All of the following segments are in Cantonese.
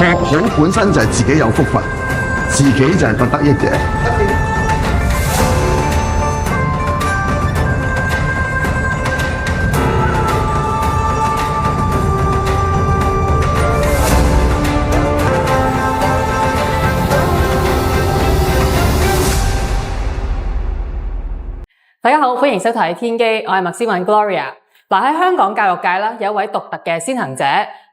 學好本身就係自己有福分，自己就係個得益者。大家好，歡迎收睇天機，我係麥思敏 Gloria。喺香港教育界咧，有一位獨特嘅先行者，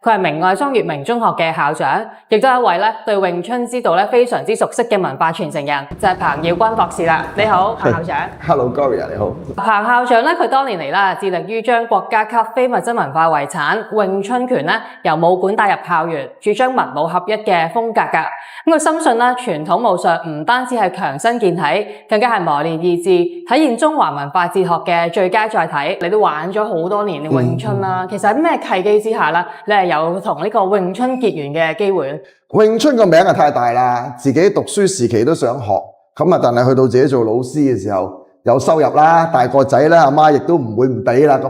佢係明愛莊月明中學嘅校長，亦都係一位咧對詠春之道咧非常之熟悉嘅文化傳承人，就係彭耀君博士啦。你好，彭校長。Hello Gloria， 你好。彭校長咧，佢多年嚟啦，致力於將國家級非物質文化遺產詠春拳咧由武館帶入校園，主張文武合一嘅風格㗎。咁佢深信咧，傳統武術唔單止係強身健體，更加係磨練意志，體現中華文化哲學嘅最佳載體。你都玩咗好多年嘅詠春啦，其實喺咩契機之下咧，你係有同呢個詠春結緣嘅機會咧？詠春個名啊太大啦，自己讀書時期都想學，咁啊，但係去到自己做老師嘅時候有收入啦，大個仔咧，阿媽亦都唔會唔俾啦，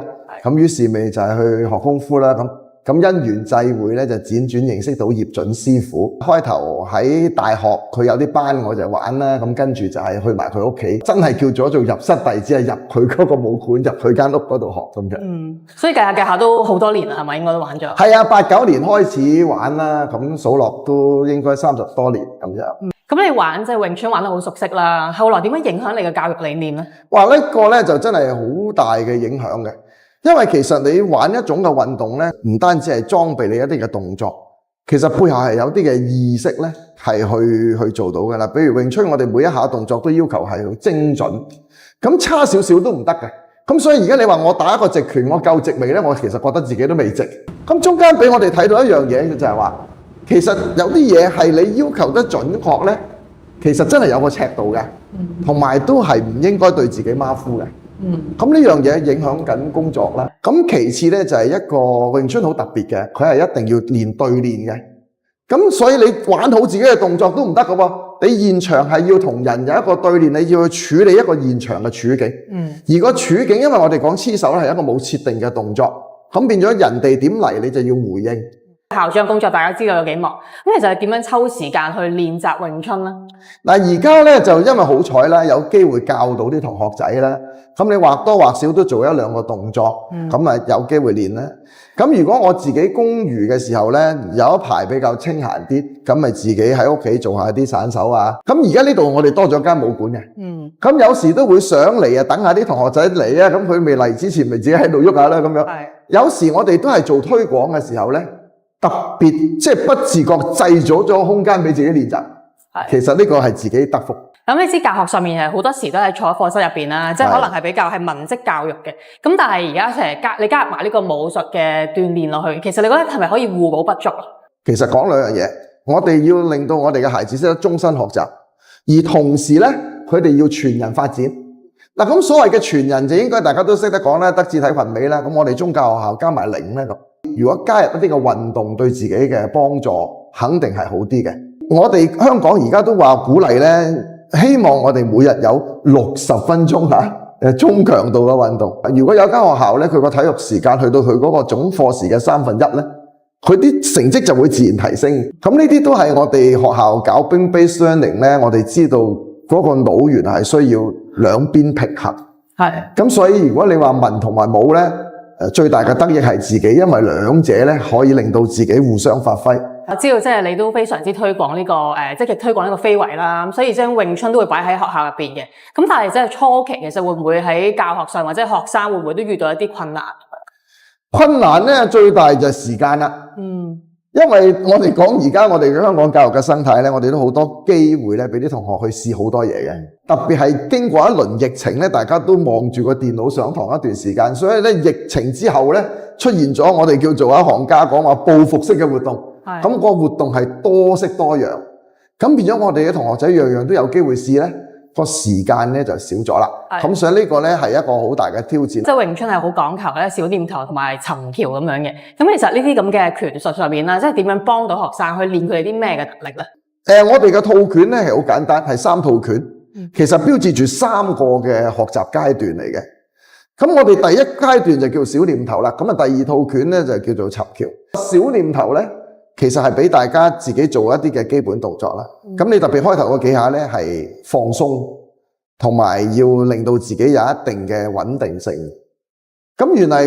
咁於是咪就係去學功夫啦，咁因緣際會咧就輾轉認識到葉準師傅。開頭喺大學佢有啲班我就玩啦，咁跟住就係去埋佢屋企，真係叫咗做入室弟子，係入佢嗰個武館，入佢間屋嗰度學咁嘅。所以計下都好多年啦，係咪應該都玩咗？係啊，8、9年開始玩啦，咁數落都應該30多年咁樣。咁你玩即係詠春玩得好熟悉啦，後來點樣影響你嘅教育理念咧？哇！呢個咧就真係好大嘅影響嘅。因為其實你玩一種嘅運動咧，唔單止係裝備你一啲嘅動作，其實背後係有啲嘅意識咧，係去做到㗎啦。比如詠春，我哋每一下動作都要求係精準，咁差少少都唔得嘅。咁所以而家你話我打一個直拳，我夠直未咧？我其實覺得自己都未直。咁中間俾我哋睇到一樣嘢，就係話，其實有啲嘢係你要求得準確咧，其實真係有個尺度嘅，同埋都係唔應該對自己馬虎嘅。咁呢樣嘢影響緊工作啦。咁其次咧就係一個詠春好特別嘅，佢係一定要練對練嘅。咁所以你玩好自己嘅動作都唔得㗎喎。你現場係要同人有一個對練，你要去處理一個現場嘅處境。而個處境，因為我哋講黐手咧係一個冇設定嘅動作，咁變咗人哋點嚟你就要回應。校長工作大家知道有幾忙，咁其實係點樣抽時間去練習詠春咧？嗱，而家咧就因為好彩啦，有機會教到啲同學仔啦，咁你或多或少都做1、2個動作，咁啊有機會練啦。咁如果我自己工餘嘅時候咧，有一排比較清閒啲，咁咪自己喺屋企做下啲散手啊。咁而家呢度我哋多咗間武館嘅，咁有時都會上嚟啊，等下啲同學仔嚟啊，咁佢未嚟之前咪自己喺度喐下啦咁樣。有時我哋都係做推廣嘅時候咧，特別即係不自覺製咗空間俾自己練習，其實呢個係自己得福。咁你知教學上面係好多時都係坐喺課室入邊啦，即係可能係比較係文職教育嘅。咁但係而家成日你加入埋呢個武術嘅鍛鍊落去，其實你覺得係咪可以互補不足？其實講兩樣嘢，我哋要令到我哋嘅孩子識得終身學習，而同時咧佢哋要全人發展。嗱，咁所謂嘅全人就應該大家都識得講啦，德智體群美啦。咁我哋宗教學校加埋靈咧咁。如果加入一啲嘅運動對自己嘅幫助，肯定係好啲嘅。我哋香港而家都話鼓勵咧，希望我哋每日有60分鐘中強度嘅運動。如果有間學校咧，佢個體育時間去到佢嗰個總課時嘅1/3咧，佢啲成績就會自然提升。咁呢啲都係我哋學校搞 brain-based learning咧，我哋知道嗰個腦原來係需要兩邊平衡。咁所以如果你話文同埋武咧，最大嘅得益係自己，因為兩者咧可以令到自己互相發揮。我知道即係你都非常之推廣呢個積極推廣呢個非遺啦，咁所以將詠春都會擺喺學校入邊嘅。咁但係即係初期其實會唔會喺教學上或者學生會唔會都遇到一啲困難？困難咧最大就係時間啦。因為我哋講而家我哋香港教育嘅生態咧，我哋都好多機會咧俾啲同學去試好多嘢嘅。特別係經過一輪疫情咧，大家都望住個電腦上堂一段時間，所以咧疫情之後咧出現咗我哋叫做一行家講話報復式嘅活動。咁個活動係多式多樣，咁變咗我哋嘅同學仔樣樣都有機會試咧，個時間咧就少咗啦。咁所以呢個咧係一個好大嘅挑戰。即係詠春係好講求咧小念頭同埋尋橋咁樣嘅。咁其實呢啲咁嘅拳術上面啦，即係點樣幫到學生去練佢哋啲咩嘅能力咧？我哋嘅套拳咧係好簡單，係3套拳，其實標誌住3個嘅學習階段嚟嘅。咁我哋第一階段就叫小念頭啦，咁啊第2套拳咧就叫做尋橋。小念頭咧，其實係俾大家自己做一啲嘅基本動作啦。咁你特別開頭嗰幾下咧係放鬆，同埋要令到自己有一定嘅穩定性。咁原來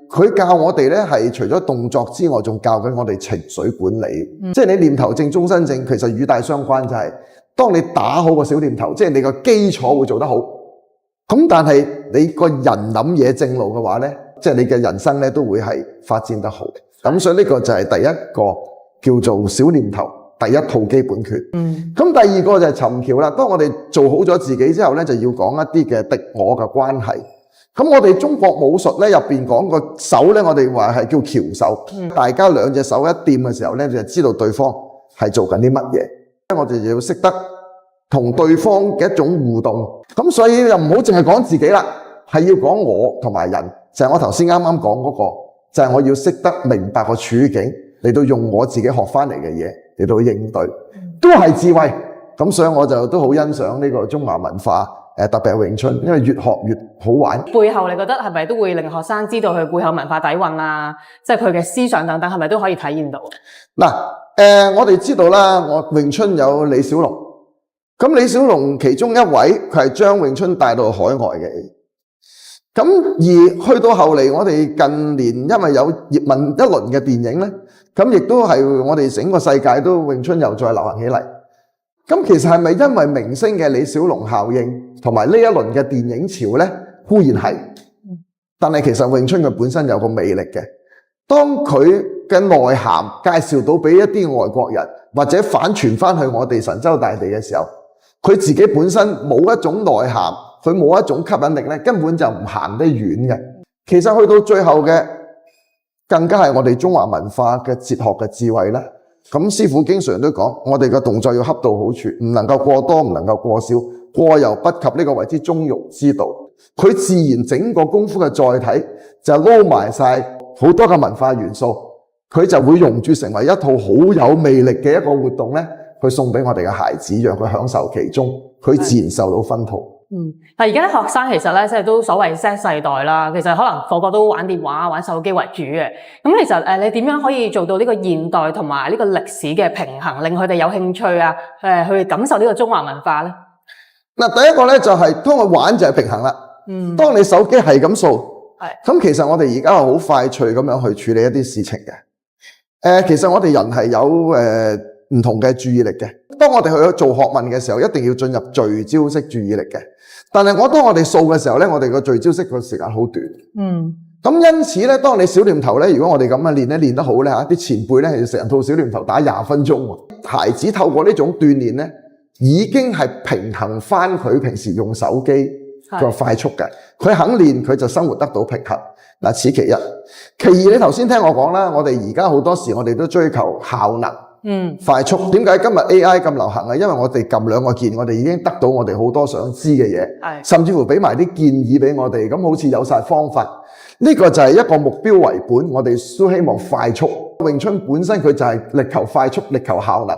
佢教我哋咧係除咗動作之外，仲教緊我哋情緒管理。即係你念頭正、終身正，其實與大相關就係當你打好個小念頭，即係你個基礎會做得好。咁但係你個人諗嘢正路嘅話咧，即係你嘅人生咧都會係發展得好。咁所以呢個就係第一個叫做小念頭，第一套基本訣。咁第二個就係尋橋啦。當我哋做好咗自己之後咧，就要講一啲嘅敵我嘅關係。咁我哋中國武術咧入邊講個手咧，我哋話係叫橋手。大家兩隻手一掂嘅時候咧，就知道對方係做緊啲乜嘢。我哋就要識得同對方嘅一種互動。咁所以又唔好淨係講自己啦，係要講我同埋人。就係我頭先啱啱講嗰個，就係我要識得明白個處境，嚟到用我自己學翻嚟嘅嘢嚟到應對，都係智慧。咁所以我就都好欣賞呢個中華文化，特別係詠春，因為越學越好玩。背後你覺得係咪都會令學生知道佢背後文化底蘊啊？即係佢嘅思想等等，係咪都可以體現到？嗱，我哋知道啦，我詠春有李小龍，咁李小龍其中一位佢係將詠春帶到海外嘅。咁而去到後嚟，我哋近年因為有葉問一輪嘅電影咧，咁亦都係我哋整個世界都詠春又再流行起嚟。咁其實係咪因為明星嘅李小龍效應同埋呢一輪嘅電影潮咧？固然係，但係其實詠春佢本身有個魅力嘅。當佢嘅內涵介紹到俾一啲外國人，或者反傳翻去我哋神州大地嘅時候，佢自己本身冇一種內涵，佢冇一種吸引力咧，根本就唔行得遠嘅。其實去到最後嘅，更加係我哋中華文化嘅哲學嘅智慧啦。咁師傅經常都講，我哋嘅動作要恰到好處，唔能夠過多，唔能夠過少，過猶不及呢個為之中庸之道。佢自然整個功夫嘅載體就撈埋晒好多嘅文化元素，佢就會融鑄成為一套好有魅力嘅一個活動咧，去送俾我哋嘅孩子，讓佢享受其中，佢自然受到熏陶。但而家學生其實咧，即係都所謂 Z 世代啦，其實可能個個都玩電話、玩手機為主嘅。咁其實你點樣可以做到呢個現代同埋呢個歷史嘅平衡，令佢哋有興趣啊？去感受呢個中華文化咧？嗱，第一個咧就係當佢玩就係平衡啦。當你手機係咁掃，咁其實我哋而家係好快脆咁樣去處理一啲事情嘅。其實我哋人係有唔同嘅注意力嘅。當我哋去做學問嘅時候，一定要進入聚焦式注意力嘅。但係當我哋掃嘅時候咧，我哋個聚焦式個時間好短。咁因此咧，當你小念頭咧，如果我哋咁樣練得好咧嚇，啲前輩咧係成套小念頭打20分鐘喎。孩子透過呢種鍛鍊咧，已經係平衡翻佢平時用手機個快速嘅。佢肯練，佢就生活得到平衡。嗱，此其一。其二，你頭先聽我講啦，我哋而家好多時我哋都追求效能。快速。點解今日 AI 咁流行啊？因為我哋撳2個鍵，我哋已經得到我哋好多想知嘅嘢，甚至乎俾埋啲建議俾我哋，咁好似有晒方法。呢個就係一個目標為本，我哋都希望快速。詠春本身佢就係力求快速，力求效能。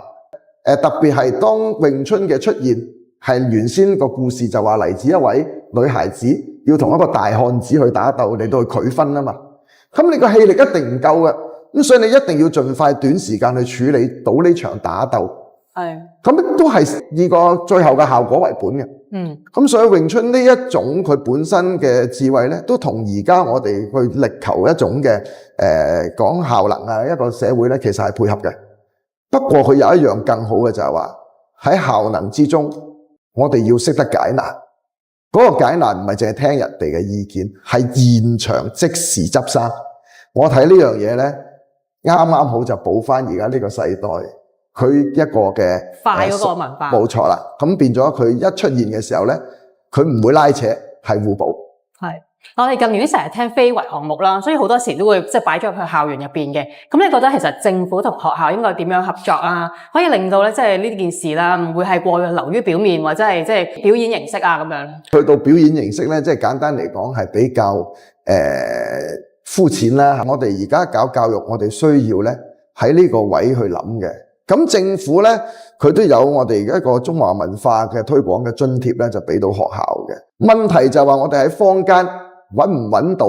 特別係當詠春嘅出現，係原先個故事就話嚟自一位女孩子要同一個大漢子去打鬥嚟到去拒婚啊嘛。咁你個氣力一定唔夠嘅。咁所以你一定要盡快短時間去處理到呢場打鬥，咁都係以個最後嘅效果為本嘅。咁所以詠春呢一種佢本身嘅智慧咧，都同而家我哋去力求一種嘅講效能啊一個社會咧，其實係配合嘅。不過佢有一樣更好嘅就係話喺效能之中，我哋要識得解難。嗰個解難唔係淨係聽人哋嘅意見，係現場即時執生。我睇呢樣嘢咧。啱啱好就補翻而家呢個世代佢一個嘅快嗰個文化，冇錯啦。咁變咗佢一出現嘅時候咧，佢唔會拉扯，係互補。我哋近年都成日聽非遺項目啦，所以好多時都會即係擺咗入去校園入邊嘅。咁你覺得其實政府同學校應該點樣合作啊？可以令到咧即係呢件事啦，唔會係過流於表面或者係即係表演形式啊咁樣。去到表演形式咧，即係簡單嚟講係比較膚淺啦。我哋而家搞教育，我哋需要咧喺呢個位去諗嘅。咁政府咧，佢都有我哋一個中華文化嘅推廣嘅津貼咧，就俾到學校嘅。問題就係話我哋喺坊間揾唔揾到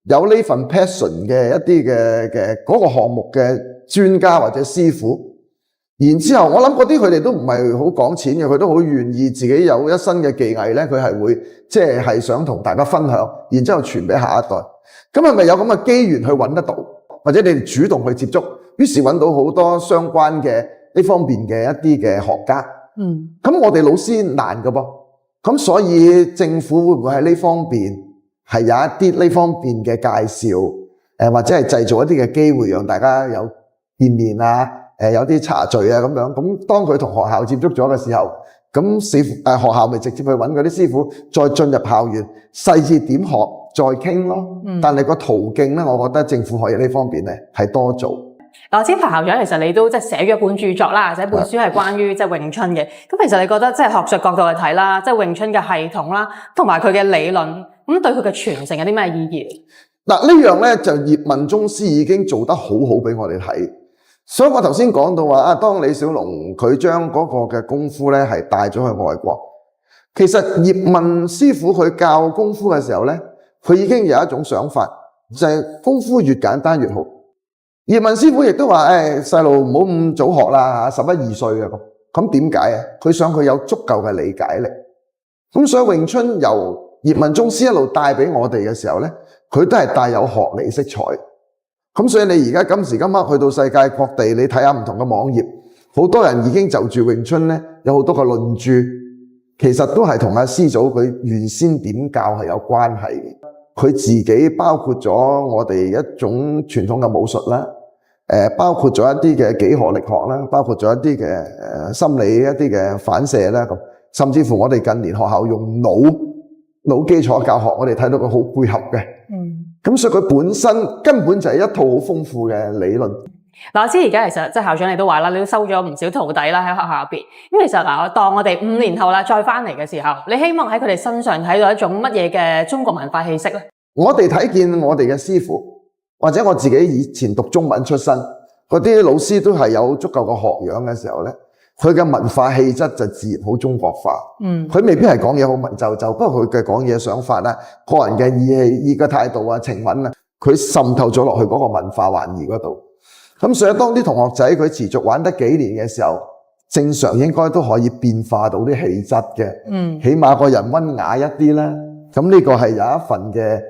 有呢份 passion 嘅一啲嘅嗰個項目嘅專家或者師傅。然之後，我諗嗰啲佢哋都唔係好講錢嘅，佢都好願意自己有一身嘅技藝咧，佢係會即係想同大家分享，然之後傳俾下一代。咁係咪有咁嘅機緣去揾得到，或者你哋主動去接觸，於是揾到好多相關嘅呢方面嘅一啲嘅學家？咁我哋老師難㗎噃，咁所以政府會唔會喺呢方面係有一啲呢方面嘅介紹，或者係製造一啲嘅機會，讓大家有見面啊，有啲茶聚啊咁樣。咁當佢同學校接觸咗嘅時候，咁學校咪直接去揾嗰啲師傅，再進入校園，細節點學再傾咯。但係個途徑咧，我覺得政府可以呢方面咧係多做。嗱，我知彭校長其實你都即係寫咗一本著作啦，寫本書係關於即係詠春嘅。咁其實你覺得即係學術角度去睇啦，即係詠春嘅系統啦，同埋佢嘅理論，咁對佢嘅傳承有啲咩意義？嗱，呢樣咧就葉問宗師已經做得好好俾我哋睇。所以我頭先講到話當李小龍佢將嗰個嘅功夫咧係帶咗去外國，其實葉問師傅佢教功夫嘅時候咧，佢已經有一種想法，就係功夫越簡單越好。葉問師傅亦都話細路唔好咁早學啦，11、12歲嘅咁點解啊？佢想佢有足夠嘅理解力。咁所以詠春由葉問宗師一路帶俾我哋嘅時候咧，佢都係帶有學理色彩。咁所以你而家今時今刻去到世界各地，你睇下唔同嘅網頁，好多人已經就住詠春咧有好多個論著，其實都係同阿師祖佢原先點教係有關係嘅。佢自己包括咗我哋一種傳統嘅武術啦，包括咗一啲嘅幾何力學啦，包括咗一啲嘅心理一啲嘅反射啦，咁甚至乎我哋近年學校用腦基礎教學，我哋睇到佢好配合嘅。咁所以佢本身根本就係一套好豐富嘅理論。嗱，我知而家其實即係校長你都話啦，你都收咗唔少徒弟啦喺學校入邊。咁其實嗱，當我哋5年後啦再翻嚟嘅時候，你希望喺佢哋身上睇到一種乜嘢嘅中國文化氣息咧？我哋睇見我哋嘅師傅，或者我自己以前讀中文出身，嗰啲老師都係有足夠嘅學養嘅時候咧，佢嘅文化氣質就自然好中國化。佢未必係講嘢好文縐縐，不過佢嘅講嘢想法啦、個人嘅義氣、嘅態度啊、情韻啊，佢滲透咗落去嗰個文化環兒嗰度。咁所以當啲同學仔佢持續玩得幾年嘅時候，正常應該都可以變化到啲氣質嘅。起碼個人溫雅一啲啦。咁呢個係有一份嘅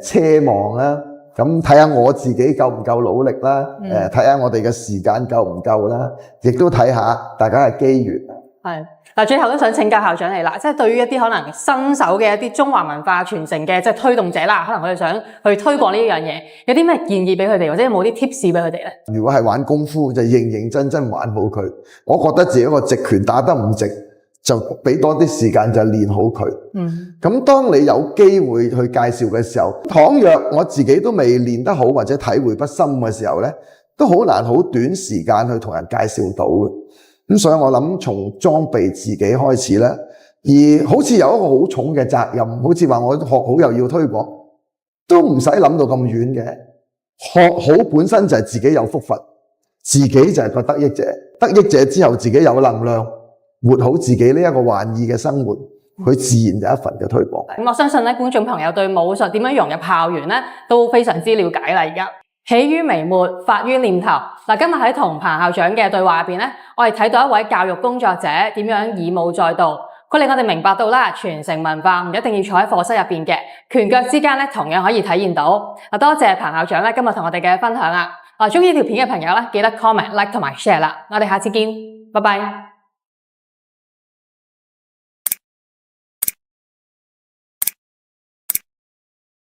奢望啦。咁睇下我自己夠唔夠努力啦。睇下我哋嘅時間夠唔夠啦。亦都睇下大家嘅機緣。係。嗱，最後都想請教校長你啦，即係對於一啲可能新手嘅一啲中華文化傳承嘅即係推動者啦，可能佢哋想去推廣呢樣嘢，有啲咩建議俾佢哋，或者有冇啲 tips 俾佢哋咧？如果係玩功夫，就認認真真玩好佢。我覺得自己個直拳打得唔直，就俾多啲時間就練好佢。咁當你有機會去介紹嘅時候，倘若我自己都未練得好或者體會不深嘅時候咧，都好難好短時間去同人介紹到嘅。咁所以我諗從裝備自己開始啦，而好似有一個好重嘅責任，好似話我學好又要推廣，都唔使諗到咁遠嘅。學好本身就係自己有福分，自己就係個得益者，得益者之後自己有能量，活好自己呢一個幻意嘅生活，佢自然有一份嘅推廣。咁我相信咧，觀眾朋友對武術點樣融入校園咧，都非常之了解啦。而家起於眉末，發於念頭。嗱，今日喺同彭校長嘅對話入邊咧，我哋睇到一位教育工作者點樣以武在道。佢令我哋明白到啦，傳承文化唔一定要坐喺課室入邊嘅，拳腳之間咧同樣可以體現到。嗱，多謝彭校長咧今日同我哋嘅分享啦。中意呢條片嘅朋友咧，記得 comment、like 同埋 share 啦。我哋下次見，拜拜。